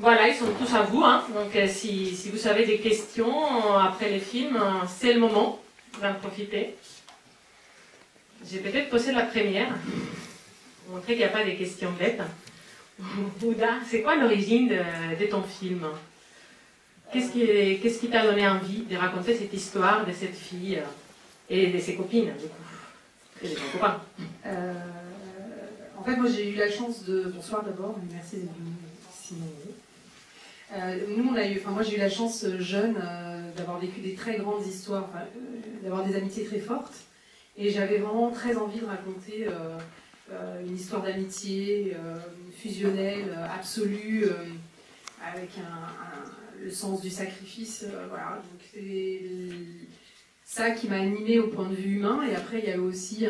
voilà, ils sont tous à vous. Hein. Donc si vous avez des questions après les films, c'est le moment d'en profiter. J'ai peut-être posé la première, pour montrer qu'il n'y a pas de questions bêtes. Ouda, c'est quoi l'origine de ton film? Qu'est-ce qui t'a donné envie de raconter cette histoire de cette fille et de ses copines, du coup, et de son copain? En fait, moi j'ai eu la chance de... Bonsoir d'abord, merci d'être venu, Simon. Moi j'ai eu la chance jeune d'avoir vécu des très grandes histoires, d'avoir des amitiés très fortes. Et j'avais vraiment très envie de raconter une histoire d'amitié fusionnelle, absolue, avec le sens du sacrifice. Voilà. Donc c'est ça qui m'a animée au point de vue humain. Et après, il y a eu aussi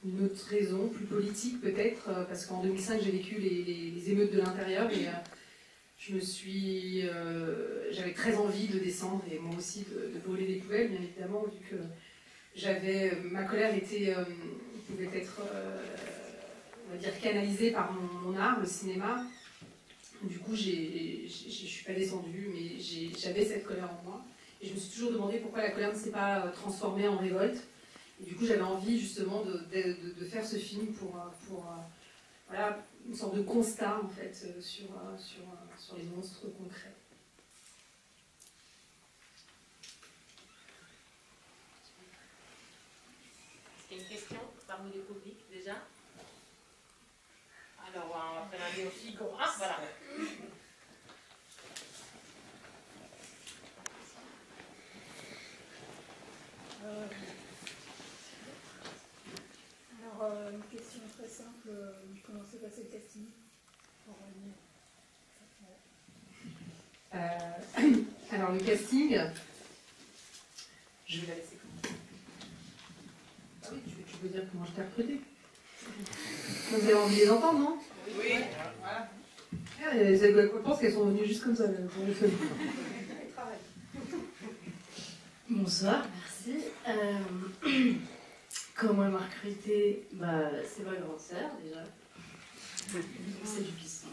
une autre raison, plus politique peut-être, parce qu'en 2005, j'ai vécu les émeutes de l'intérieur et j'avais très envie de descendre et moi aussi de brûler des poubelles, bien évidemment, vu que ma colère pouvait être, on va dire, canalisée par mon art, le cinéma. Du coup, je suis pas descendue, mais j'avais cette colère en moi. Et je me suis toujours demandé pourquoi la colère ne s'est pas transformée en révolte. Et du coup, j'avais envie justement de faire ce film pour voilà, une sorte de constat en fait sur les monstres concrets. Est-ce qu'il y a une question parmi les publics déjà? Alors, on va préparer au Figo. Ah, voilà. Alors, une question très simple, comment s'est passé le casting pour alors le casting, je vais la laisser commencer. Ah oui, tu peux dire comment je t'ai recruté. Vous avez envie de les entendre, non? Oui. Voilà. Je pense qu'elles sont venues juste comme ça pour les feuilles. Bonsoir, merci. Comment elle m'a recruté? C'est ma grande sœur déjà. C'est du piston.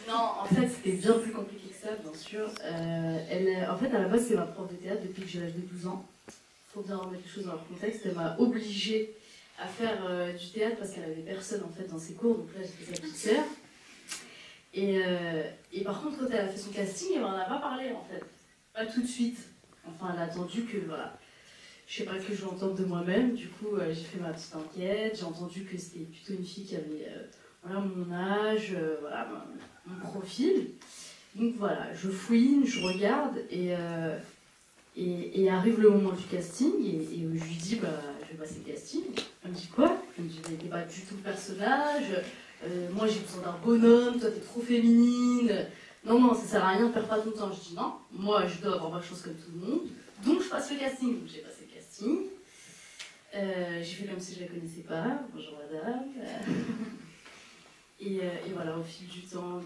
Non, en fait, c'était bien plus compliqué que ça, bien sûr. En fait, à la base, c'est ma prof de théâtre depuis que j'ai l'âge de 12 ans. Il faut bien remettre les choses dans leur contexte. Elle m'a obligée à faire du théâtre parce qu'elle avait personne en fait dans ses cours. Donc là, j'étais sa petite sœur. Et par contre, quand elle a fait son casting, elle m'en a pas parlé en fait. Pas tout de suite. Enfin, elle a attendu que, voilà, je sais pas, que je l'entende de moi-même. Du coup, j'ai fait ma petite enquête. J'ai entendu que c'était plutôt une fille qui avait voilà, mon âge, voilà, mon profil. Donc voilà, je fouine, je regarde et arrive le moment du casting et je lui dis, je vais passer le casting. Elle me dit quoi? Je me dis, mais t'es pas du tout le personnage. Moi, j'ai besoin d'un bonhomme. Toi, t'es trop féminine. Non, ça sert à rien, perds pas ton temps. Je dis non, moi je dois avoir ma chance comme tout le monde, donc je passe le casting. Donc j'ai passé le casting, j'ai fait comme si je la connaissais pas, bonjour madame. Et voilà, au fil du temps,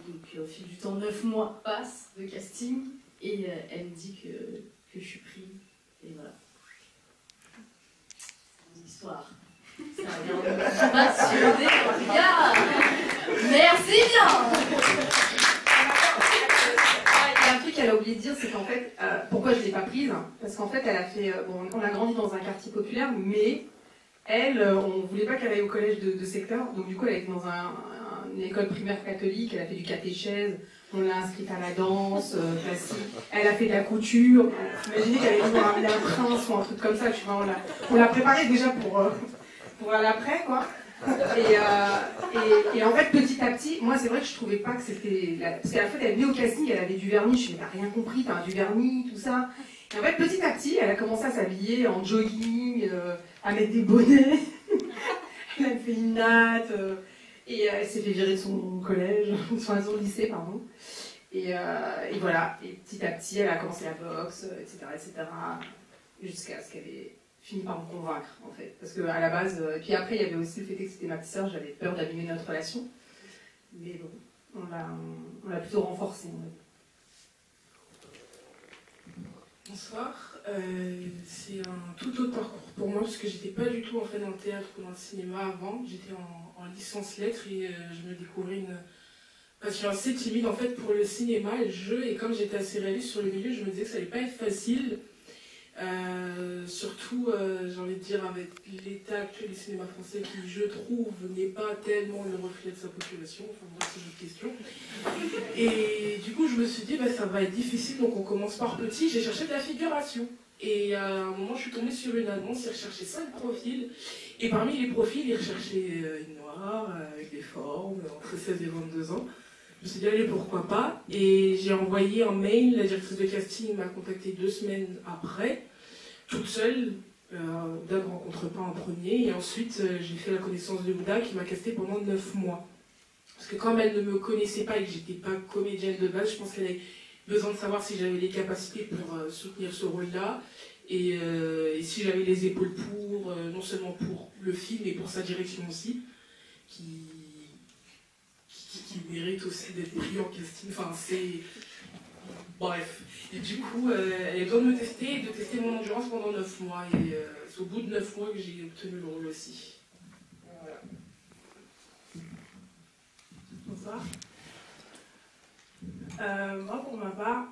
9 mois passent de casting, et elle me dit que je suis prise, et voilà. C'est mon histoire. Ça a l'air de me passionner, en tout cas. Merci bien. Il y a un truc qu'elle a oublié de dire, c'est qu'en fait, pourquoi je ne l'ai pas prise? Parce qu'en fait, elle a fait. On a grandi dans un quartier populaire, mais elle, on ne voulait pas qu'elle aille au collège de secteur. Donc, du coup, elle était dans une école primaire catholique, elle a fait du catéchèse, on l'a inscrite à la danse, classique. Elle a fait de la couture. Imaginez qu'elle allait voir un prince ou un truc comme ça, tu vois. On l'a préparée déjà pour aller après, quoi. Et en fait, petit à petit, moi c'est vrai que je trouvais pas que c'était... Parce qu'en fait, elle venait au casting, elle avait du vernis, je me dis, t'as rien compris, t'as du vernis, tout ça. Et en fait, petit à petit, elle a commencé à s'habiller en jogging, à mettre des bonnets. Elle a fait une natte, et elle s'est fait virer de son collège, de son lycée, pardon. Et voilà, et petit à petit, elle a commencé la boxe, etc., jusqu'à ce qu'elle ait fini par me convaincre, en fait. Parce qu'à la base, puis après, il y avait aussi le fait que c'était ma petite sœur, j'avais peur d'abîmer notre relation. Mais bon, on l'a plutôt renforcée, on va dire. Bonsoir, c'est un tout autre parcours pour moi parce que j'étais pas du tout en fait dans le théâtre ou dans le cinéma avant. J'étais en licence lettres et je me découvrais Enfin, je suis assez timide en fait pour le cinéma et le jeu, et comme j'étais assez réaliste sur le milieu, je me disais que ça allait pas être facile. Surtout, j'ai envie de dire, avec l'état actuel du cinéma français qui, je trouve, n'est pas tellement le reflet de sa population. Enfin, bref, c'est une autre question. Et du coup, je me suis dit, bah, ça va être difficile, donc on commence par petit. J'ai cherché de la figuration. Et à un moment, je suis tombée sur une annonce, ils recherchaient 5 profils. Et parmi les profils, ils recherchaient une noire, avec des formes, entre 16 et 22 ans. Je me suis dit, allez, pourquoi pas. Et j'ai envoyé un mail, la directrice de casting m'a contacté 2 semaines après, toute seule. Ouda ne rencontre pas en premier. Et ensuite, j'ai fait la connaissance de Ouda qui m'a casté pendant 9 mois. Parce que comme elle ne me connaissait pas et que j'étais pas comédienne de base, je pense qu'elle avait besoin de savoir si j'avais les capacités pour soutenir ce rôle-là. Et si j'avais les épaules pour, non seulement pour le film, mais pour sa direction aussi, qui mérite aussi d'être pris en casting. Enfin, c'est... Bref. Et du coup, elle avait besoin de me tester et de tester mon endurance pendant 9 mois. Et c'est au bout de 9 mois que j'ai obtenu le rôle aussi. Voilà. Bonsoir. Moi, pour ma part,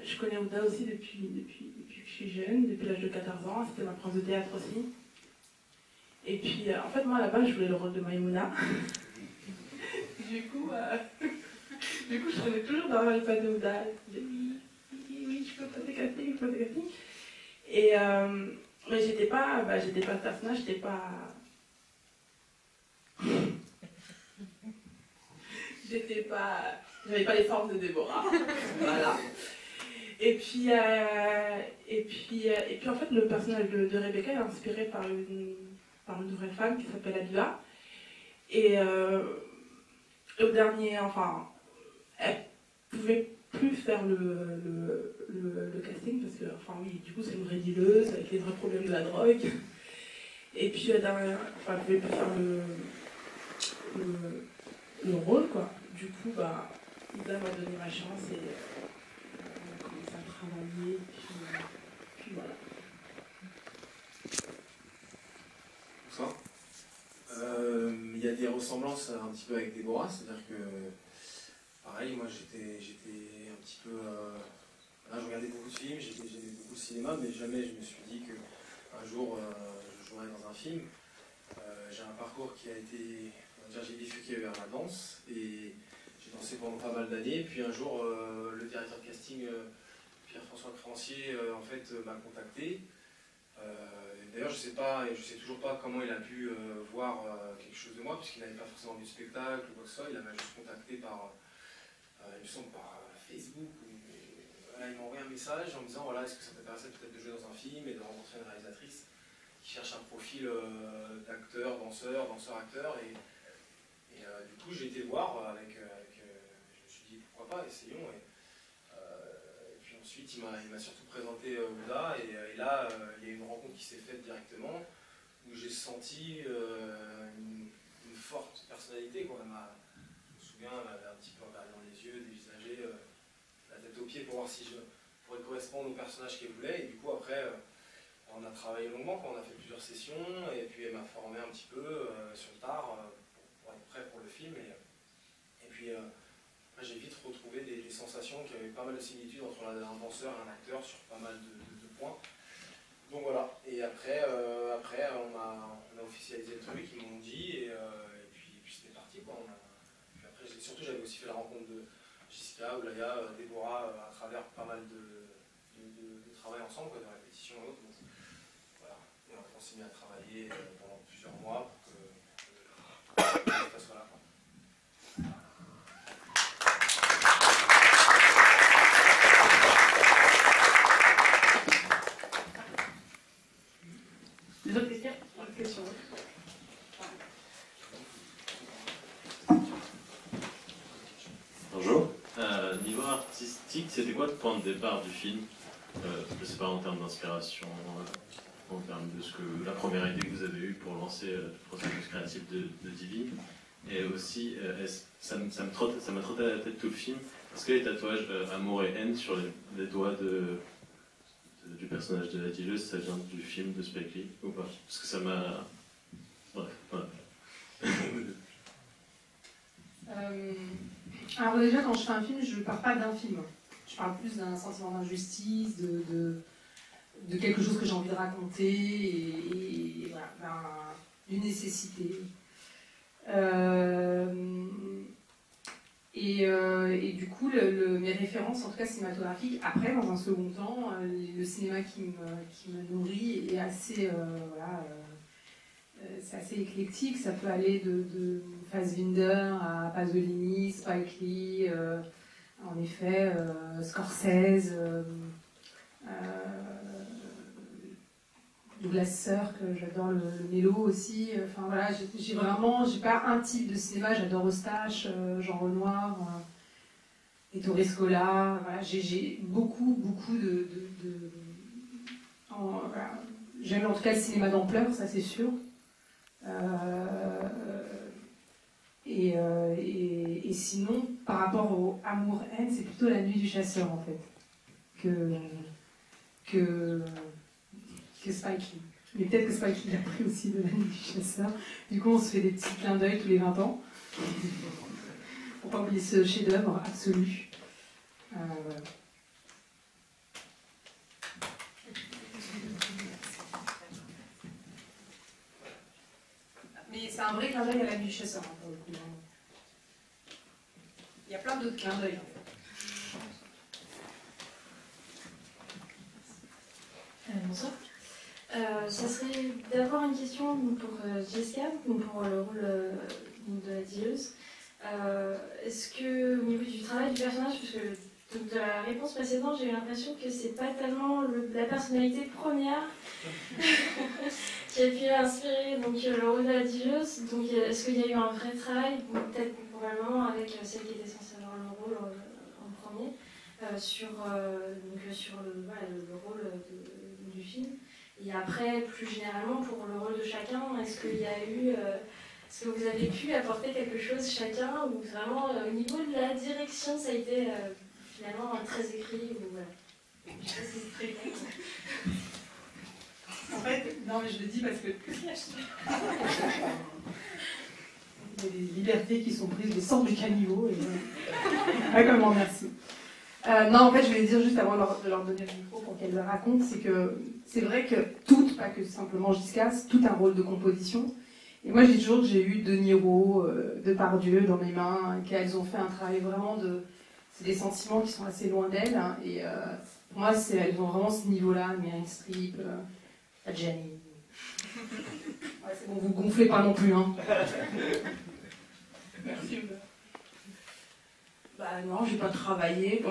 je connais Ouda aussi depuis que je suis jeune, depuis l'âge de 14 ans. C'était ma prof de théâtre aussi. Et puis, en fait, moi, à la base, je voulais le rôle de Maïmouna. Du coup, je traînais toujours dans le pas de Ouda. Je disais, oui, je peux passer casting, je peux passer casting. Et, mais j'étais pas le personnage, j'avais pas les formes de Déborah. Voilà. Et puis en fait, le personnage de Rebecca est inspiré par une nouvelle femme qui s'appelle Adila. Et au dernier, enfin, elle pouvait plus faire le casting parce que, enfin oui, du coup, c'est une vraie dealeuse avec les vrais problèmes de la drogue. Et puis, elle pouvait plus faire le rôle, quoi. Du coup, bah, Ida m'a donné ma chance et on a commencé à travailler. Puis voilà. Bonsoir. Il y a des ressemblances un petit peu avec Déborah, c'est-à-dire que, pareil, moi j'étais un petit peu... là, je regardais beaucoup de films, j'aimais beaucoup le cinéma, mais jamais je me suis dit qu'un jour je jouerais dans un film. J'ai un parcours qui a été... J'ai bifurqué vers la danse et j'ai dansé pendant pas mal d'années. Puis un jour, le directeur de casting, Pierre-François Crancier, en fait, m'a contacté. D'ailleurs, je sais toujours pas comment il a pu voir quelque chose de moi, puisqu'il n'avait pas forcément vu de spectacle ou quoi que ce soit. Il m'a juste contacté par, il me semble, par Facebook. Voilà, il m'a envoyé un message en me disant, voilà, est-ce que ça t'intéressait peut-être de jouer dans un film et de rencontrer une réalisatrice qui cherche un profil d'acteur, danseur-acteur. Et du coup, j'ai été voir je me suis dit, pourquoi pas, essayons. Et puis ensuite, il m'a surtout présenté Ouda, et là, il y a une rencontre qui s'est faite directement, où j'ai senti une forte personnalité. Quoi. Je me souviens, elle m'avait un petit peu regardé dans les yeux, dévisagé, la tête aux pieds pour voir si je pourrais correspondre au personnage qu'elle voulait. Et du coup, après, on a travaillé longuement, on a fait plusieurs sessions, et puis elle m'a formé un petit peu sur le tard pour être prêt pour le film. Et puis, après, j'ai vite retrouvé des sensations qui avaient pas mal de similitudes entre un danseur et un acteur sur pas mal de points. Donc voilà, et après on a officialisé le truc, ils m'ont dit, et puis c'était parti, quoi. Puis après, surtout, j'avais aussi fait la rencontre de Jessica, Oulaya, Déborah, à travers pas mal de travail ensemble, quoi, de répétition et autres. Donc, voilà. Et on continue à travailler pendant plusieurs mois pour que ça soit là. Des autres questions? Bonjour. Niveau artistique, c'était quoi le point de départ du film? Je sais pas, en termes d'inspiration, en termes de la première idée que vous avez eue pour lancer le processus créatif de Divine. Et aussi, ça m'a trotté à la tête tout le film. Est-ce que les tatouages amour et haine sur les doigts du personnage de la dealeuse, ça vient du film de Spike Lee ou pas? Parce que ça m'a... Bref, voilà. Alors déjà, quand je fais un film, je ne parle pas d'un film. Je parle plus d'un sentiment d'injustice, de quelque chose que j'ai envie de raconter, et voilà, d'une nécessité. Et du coup, mes références, en tout cas cinématographiques, après, dans un second temps, le cinéma qui me nourrit est assez, c'est assez éclectique. Ça peut aller de Fassbinder à Pasolini, Spike Lee, en effet, Scorsese, Douglas Sirk, j'adore le mélo aussi. Enfin voilà, j'ai pas un type de cinéma, j'adore Eustache, Jean Renoir, Ettore Scola. Voilà, j'ai beaucoup voilà. J'aime en tout cas le cinéma d'ampleur, ça c'est sûr. Et sinon, par rapport au amour-haine, c'est plutôt La Nuit du chasseur en fait, que Spike Lee. Mais peut-être que Spike Lee l'a pris aussi de La Nuit du chasseur. Du coup, on se fait des petits clins d'œil tous les 20 ans. Pour pas oublier ce chef-d'œuvre absolu. Voilà. Mais c'est un vrai clin d'œil à La Nuit du chasseur, hein, pour le coup. Il y a plein d'autres clins d'œil. En fait. Bonsoir. Ça serait d'abord une question pour Jessica, pour le rôle de la dieuse. Est-ce que, au niveau du travail du personnage, parce que de la réponse précédente, j'ai eu l'impression que c'est pas tellement la personnalité première qui a pu inspirer donc, le rôle de la dieuse. Donc, est-ce qu'il y a eu un vrai travail, peut-être probablement avec celle qui était censée avoir le rôle en premier, sur le rôle du film? Et après, plus généralement, pour le rôle de chacun, est-ce qu'il y a eu... est-ce que vous avez pu apporter quelque chose chacun, ou vraiment, au niveau de la direction, ça a été finalement très écrit, ou voilà. Je sais pas si c'est très clair. En fait, non mais je le dis parce que... Il y a des libertés qui sont prises de sang du caniveau, et voilà. Comment, merci. Non, en fait, je voulais dire juste avant de leur donner le micro pour qu'elles le racontent, c'est que c'est vrai que toutes, pas que simplement Giscard, c'est tout un rôle de composition. Et moi, je dis toujours que j'ai eu De Niro, Depardieu dans mes mains, qu'elles ont fait un travail vraiment de... C'est des sentiments qui sont assez loin d'elles, hein, et pour moi, elles ont vraiment ce niveau-là, Meryl Streep, Adjani. Ouais, c'est bon, vous gonflez pas non plus, hein. Merci. Bah non, j'ai pas travaillé.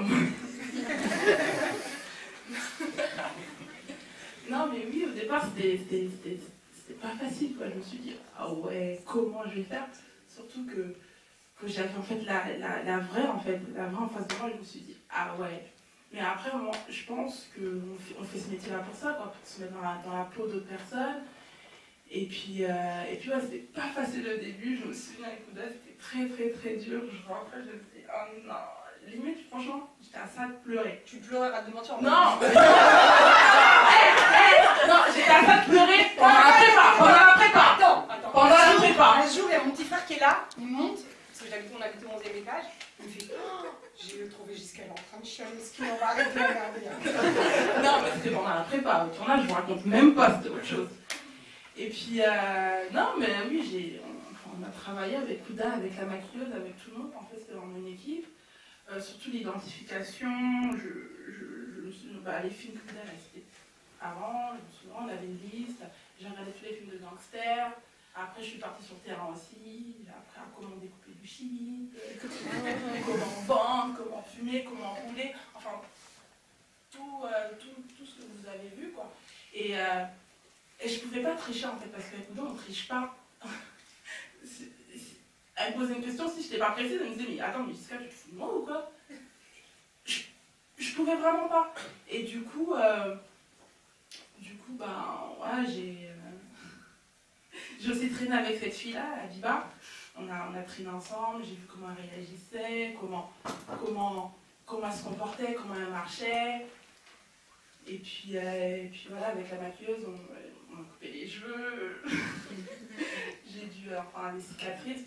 Non, mais oui, au départ, c'était pas facile, quoi. Je me suis dit, ah ouais, comment je vais faire? Surtout que j'avais en fait la vraie en face de moi, je me suis dit, ah ouais. Mais après, vraiment, je pense qu'on fait ce métier-là pour ça, quoi, pour se mettre dans la peau d'autres personnes. Et puis ouais, c'était pas facile au début. Je me souviens avec Ouda, c'était très très très dur. Je rentrais, je me disais, oh non, limite, franchement, j'étais à ça de pleurer. Tu pleurais à de mentir? Non. Non, j'étais à ça de pleurer pendant la prépa. Attends. Pendant la prépa. Un jour, il y a mon petit frère qui est là, il monte, parce que on habite au 11e étage, il me fait, oh, j'ai trouvé Giscard en train de chialer, ce qui m'en va arrêter à regarder. Non, mais c'était pendant la prépa. Au tournage, je vous raconte même pas, c'était autre chose. Et puis, non, mais oui, on a travaillé avec Ouda, avec la maquilleuse, avec tout le monde. En fait, c'était vraiment une équipe. Surtout l'identification. Les films qu'Ouda, c'était avant. Je me souviens, on avait une liste. J'ai regardé tous les films de gangsters. Après, je suis partie sur le terrain aussi. J'ai appris à comment découper du shit, comment vendre, comment fumer, comment rouler. Enfin, tout ce que vous avez vu, quoi. Et je pouvais pas tricher en fait, parce qu'avec Ouda, on triche pas. Elle me posait une question, si je n'étais pas précise, elle me disait, mais attends, mais Jessica, tu te fous de moi ou quoi? Je pouvais vraiment pas. Et du coup, ouais, j'ai aussi traîné avec cette fille-là, Abiba. On a traîné ensemble, j'ai vu comment elle réagissait, comment elle se comportait, comment elle marchait. Et puis voilà, avec la maquilleuse, on m'a coupé les cheveux. J'ai dû avoir des cicatrices.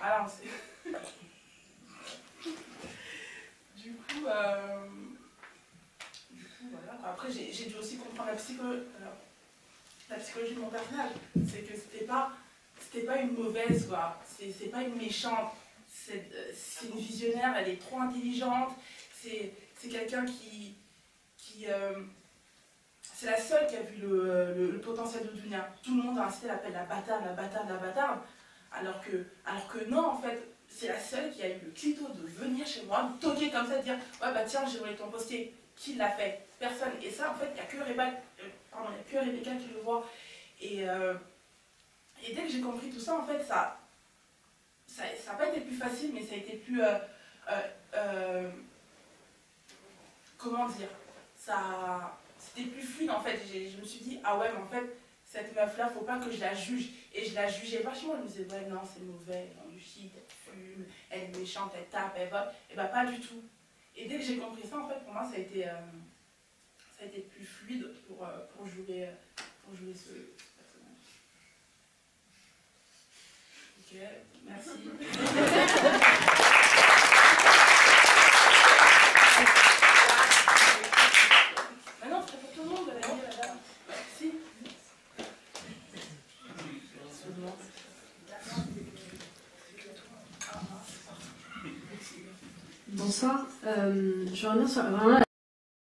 Alors, Du coup, voilà. Après, j'ai dû aussi comprendre la psychologie de mon personnage. C'est que c'était pas une mauvaise, quoi. C'est pas une méchante. C'est une visionnaire, elle est trop intelligente. C'est quelqu'un qui c'est la seule qui a vu le potentiel de Dunia. Tout le monde dans la cité l'appelle la bâtarde, la bâtarde, la bâtarde. Alors que non, en fait, c'est la seule qui a eu le clito de venir chez moi, me toquer comme ça, de dire ouais, bah tiens, j'ai volé ton postier. Qui l'a fait? Personne. Et ça, en fait, il n'y a que Rebecca qui le voit. Et dès que j'ai compris tout ça, en fait, ça n'a pas été plus facile, mais ça a été plus. Comment dire? C'était plus fluide, en fait. Je me suis dit, ah ouais, mais en fait, cette meuf-là, faut pas que je la juge. Et je la jugeais vachement. Je me disais, ouais, non, c'est mauvais, elle vend du shit, elle fume, elle est méchante, elle tape, elle vole. Et bah, pas du tout. Et dès que j'ai compris ça, en fait, pour moi, ça a été plus fluide pour jouer ce personnage. Ok, merci. Maintenant, c'est pour tout le monde, madame. Merci. Bonsoir. Je reviens sur vraiment